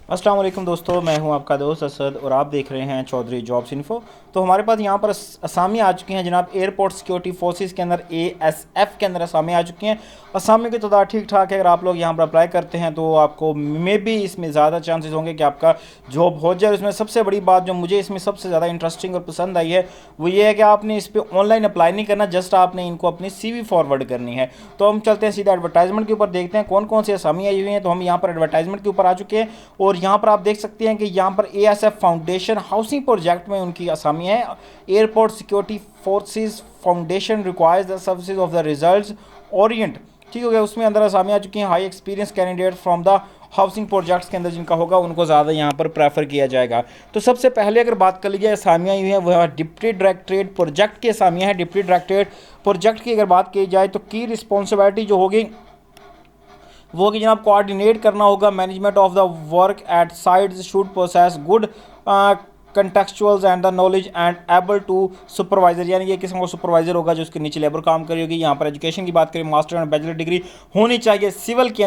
अस्सलाम वालेकुम दोस्तों, मैं हूं आपका दोस्त असद और आप देख रहे हैं चौधरी जॉब्स इन्फो। तो हमारे पास यहां पर असामी आ चुकी हैं जनाब। एयरपोर्ट सिक्योरिटी फोर्सेस के अंदर ASF के अंदर असामी आ चुकी हैं। असामी की तादाद ठीक ठाक है। अगर आप लोग यहां पर अप्लाई करते हैं तो आपको मे बी इसमें ज़्यादा चांसेस होंगे कि आपका जॉब हो जाए। इसमें सबसे बड़ी बात जो मुझे इसमें सबसे ज़्यादा इंटरेस्टिंग और पसंद आई है वो ये है कि आपने इस पर ऑनलाइन अप्लाई नहीं करना, जस्ट आपने इनको अपनी CV फॉरवर्ड करनी है। तो हम चलते हैं सीधा एडवर्टाइजमेंट के ऊपर, देखते हैं कौन कौन सी असामी आई हुई हैं। तो हम यहाँ पर एडवर्टाइजमेंट के ऊपर आ चुके हैं और यहाँ पर आप देख सकते हैं कि यहाँ पर ASF फाउंडेशन हाउसिंग प्रोजेक्ट में उनकी असामी है। Airport security forces foundation requires the services of the results Orient. ठीक हो गया, उसमें अंदर असामी आ चुकी हैं। High experience candidate from the housing projects के अंदर जिनका होगा उनको ज़्यादा यहाँ पर प्रेफर किया जाएगा। तो सबसे पहले अगर बात कर ली जाए असामियाँ हुई हैं वह डिप्टी डायरेक्टरेट प्रोजेक्ट की असामियाँ हैं। डिप्टी डायरेक्टरेट प्रोजेक्ट की अगर बात की जाए तो की रिस्पॉन्सिबिलिटी जो होगी वो कि जनाब कोऑर्डिनेट करना होगा। Management of the work at sites should process good contextuals and the knowledge and able to supervisor, यानी ये किस्म का सुपरवाइजर होगा जो उसके नीचे लेबर काम करी होगी। यहाँ पर एजुकेशन की बात करें मास्टर एंड बैचलर डिग्री होनी चाहिए सिविल के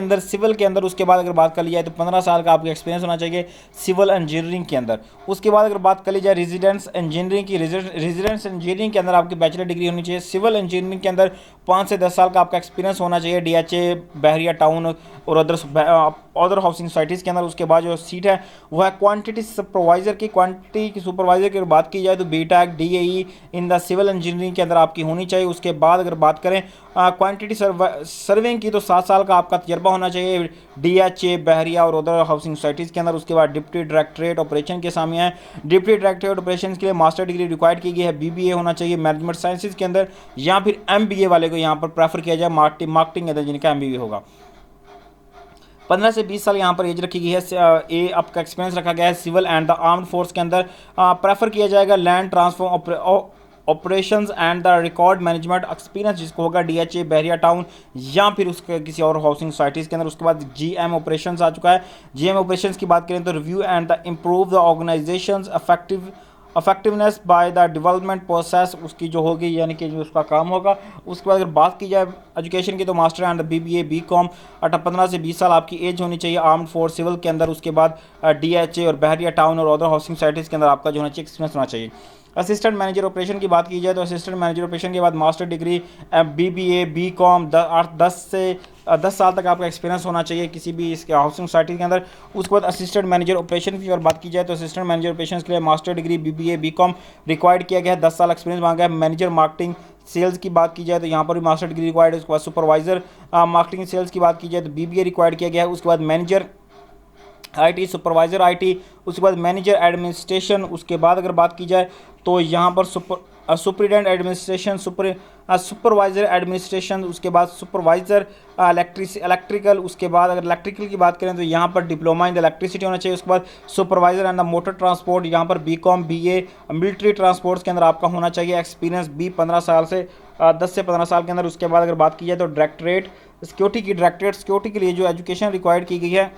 अंदर। उसके बाद अगर बात कर ली जाए तो 15 साल का आपका एक्सपीरियंस होना चाहिए सिविल इंजीनियरिंग के अंदर। उसके बाद अगर बात कर ली जाए रेजिडेंस इंजीनियरिंग की, रेजिडेंस इंजीनियरिंग के अंदर आपकी बैचलर डिग्री होनी चाहिए। सिविल इंजीनियरिंग के अंदर 5 से 10 साल का आपका एक्सपीरियंस होना चाहिए DHA बहरिया टाउन और अदर हाउसिंग सोसाइटीज़ के अंदर। उसके बाद जो सीट है वो है क्वांटिटी सुपरवाइजर की। क्वांटिटी की सुपरवाइजर की बात की जाए तो BTech DAE in the civil engineering के अंदर आपकी होनी चाहिए। उसके बाद अगर बात करें क्वांटिटी सर्विंग की तो 7 साल का आपका तजर्बा होना चाहिए DHA बहरिया और अदर हाउसिंग सोसाइटीज़ के अंदर। उसके बाद डिप्टी डायरेक्टरेट ऑपरेशन के सामने है। डिप्टी डायरेक्टरेट ऑपरेशन के लिए मास्टर डिग्री रिक्वायर्ड की गई है। BBA होना चाहिए मैनेजमेंट साइंसेज के अंदर, या फिर MBA वाले को यहाँ पर प्रेफर किया जाए मार्केटिंग के अंदर जिनका MBA होगा। 15 से 20 साल यहाँ पर एज रखी गई है। आपका एक्सपीरियंस रखा गया है civil and the armed force के अंदर। प्रेफर किया जाएगा land transform operations and the record management experience जिसको होगा DHA बहरिया टाउन या फिर उसके किसी और हाउसिंग सोसाइटीज़ के अंदर। उसके बाद GM ऑपरेशंस आ चुका है। GM ऑपरेशंस की बात करें तो review and the improve the organisations effectiveness by the development process उसकी जो होगी, यानी कि जो उसका काम होगा। उसके बाद अगर बात की जाए एजुकेशन की तो मास्टर एंड BBA BCom 15 से 20 साल आपकी एज होनी चाहिए आर्म्ड फोर्स सिविल के अंदर। उसके बाद DHA और बहरिया टाउन और अदर हाउसिंग सोसाइटीज़ के अंदर आपका जो होना चाहिए एक्सपीरियंस होना चाहिए। असिस्टेंट मैनेजर ऑपरेशन की बात की जाए तो असिस्टेंट मैनेजर ऑपरेशन के बाद मास्टर डिग्री BBA BCom 10 साल तक आपका एक्सपीरियंस होना चाहिए किसी भी इसके हाउसिंग सोसाइटी के अंदर। उसके बाद असिस्टेंट मैनेजर ऑपरेशन की अगर बात की जाए तो असिस्टेंट मैनेजर ऑपरेशन के लिए master degree BBA BCom required किया गया है। 10 साल एक्सपीरियंस मांगा है। मैनेजर मार्केटिंग सेल्स की बात की जाए तो यहाँ पर भी मास्टर डिग्री रिक्वायर्ड है। उसके बाद सुपरवाइजर मार्केटिंग सेल्स की बात की जाए तो BBA रिक्वायर्ड किया गया है। उसके बाद मैनेजर IT सुपरवाइज़र IT, उसके बाद मैनेजर एडमिनिस्ट्रेशन। उसके बाद अगर बात की जाए तो यहाँ पर सुपरिटेंडेंट एडमिनिस्ट्रेशन सुपरवाइज़र एडमिनिस्ट्रेशन। उसके बाद सुपरवाइज़र इलेक्ट्रिकल। उसके बाद अगर इलेक्ट्रिकल की बात करें तो यहाँ पर डिप्लोमा इन इलेक्ट्रिसिटी होना चाहिए। उसके बाद supervisor and the motor transport यहाँ पर BCom BA मिलिट्री ट्रांसपोर्ट्स के अंदर आपका होना चाहिए एक्सपीरियंस 15 साल से 10 से 15 साल के अंदर। उसके बाद अगर बात की जाए तो डायरेक्टरेट सिक्योरिटी के लिए जो एजुकेशन रिक्वायर्ड की गई है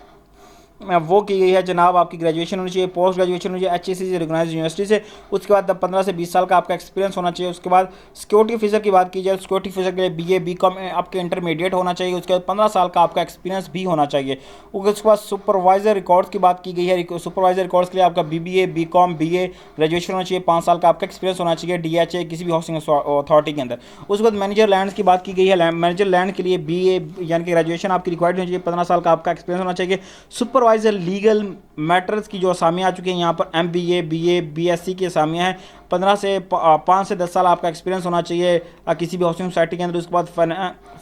वो की गई है जनाब, आपकी ग्रेजुएशन होनी चाहिए, पोस्ट ग्रेजुएशन होनी चाहिए HEC से रिकॉग्नाइज्ड यूनिवर्सिटी से। उसके बाद 15 से 20 साल का आपका एक्सपीरियंस होना चाहिए। उसके बाद सिक्योरिटी ऑफिसर की बात की जाए सिक्योरिटी ऑफिसर के लिए BA BCom आपके इंटरमीडिएट होना चाहिए। उसके बाद 15 साल का आपका एक्सपीरियंस भी होना चाहिए। उसके बाद सुपरवाइजर रिकॉर्ड्स की बात की गई है। सुपरवाइजर रिकॉर्ड्स के लिए आपका BBA BCom BA ग्रेजुएशन होना चाहिए। 5 साल का आपका एक्सपीरियंस होना चाहिए DHA किसी भी हाउसिंग अथॉरिटी के अंदर। उसके बाद मैनेजर लैंड की बात की गई है। मैनेजर लैंड के लिए BA यानी कि ग्रेजुएशन आपकी रिक्वायर्ड होनी चाहिए। 15 साल का आपका एक्सपीरियंस होना चाहिए। सुपरवाइजर लीगल मैटर्स की जो असामियाँ आ चुकी हैं यहाँ पर MBA BA BSc की असामियाँ हैं। 5 से 10 साल आपका एक्सपीरियंस होना चाहिए किसी भी हाउसिंग सोसाइटी के अंदर। उसके बाद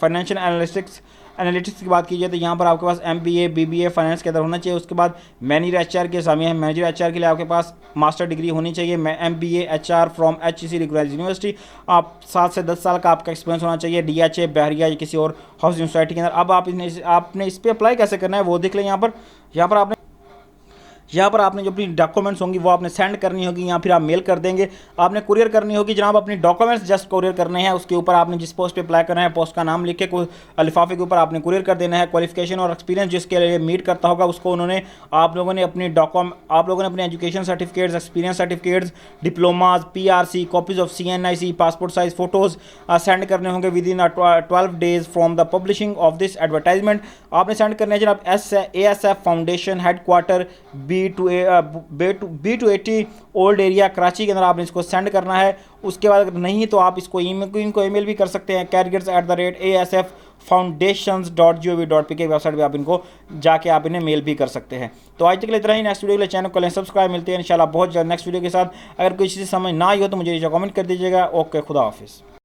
फाइनेंशियल एनालिटिक्स की बात की जाए तो यहाँ पर आपके पास MBA BBA फाइनेंस के अंदर होना चाहिए। उसके बाद मैनेजर HR की असामियाँ हैं। मैनेजर HR के लिए आपके पास मास्टर डिग्री होनी चाहिए MBA HR from HEC recognised university. आप 7 से 10 साल का आपका एक्सपीरियंस होना चाहिए DHA बहरिया या किसी और हाउसिंग सोसाइटी के अंदर। अब आपने इस पर अप्लाई कैसे करना है वो देख लें। यहाँ पर आपने यहाँ पर आपने जो अपनी डॉक्यूमेंट्स होंगी वो आपने सेंड करनी होगी या फिर आप मेल कर देंगे। आपने कुरियर करनी होगी जनाब, अपनी डॉक्यूमेंट्स जस्ट कुरियर करने हैं। उसके ऊपर आपने जिस पोस्ट पे अप्लाई करना है पोस्ट का नाम लिख के लिफाफे के ऊपर आपने कुरियर कर देना है। क्वालिफिकेशन और एक्सपीरियंस जिसके लिए मीट करता होगा उसको उन्होंने आप लोगों ने अपनी education certificates, experience certificates, diplomas, PRC, copies of CNIC, passport size photos send करने होंगे with in 12 days from the publishing of this advertisement. आपने सेंड करने हैं जनाब ASF foundation headquarter B280 old area Karachi के अंदर आपने इसको सेंड करना है। उसके बाद अगर नहीं तो आप इनको ईमेल भी कर सकते हैं caregivers@asffoundations.gov.pk वेबसाइट पे आप इनको जाके आप इन्हें मेल भी कर सकते हैं। तो आज तक के लिए इतना ही। नेक्स्ट वीडियो के लिए चैनल को सब्सक्राइब। मिलते हैं इंशाल्लाह बहुत जल्द नेक्स्ट वीडियो के साथ। अगर कोई चीज़ समझ ना आई हो तो मुझे कमेंट कर दीजिएगा। ओके, खुदा हाफिज़।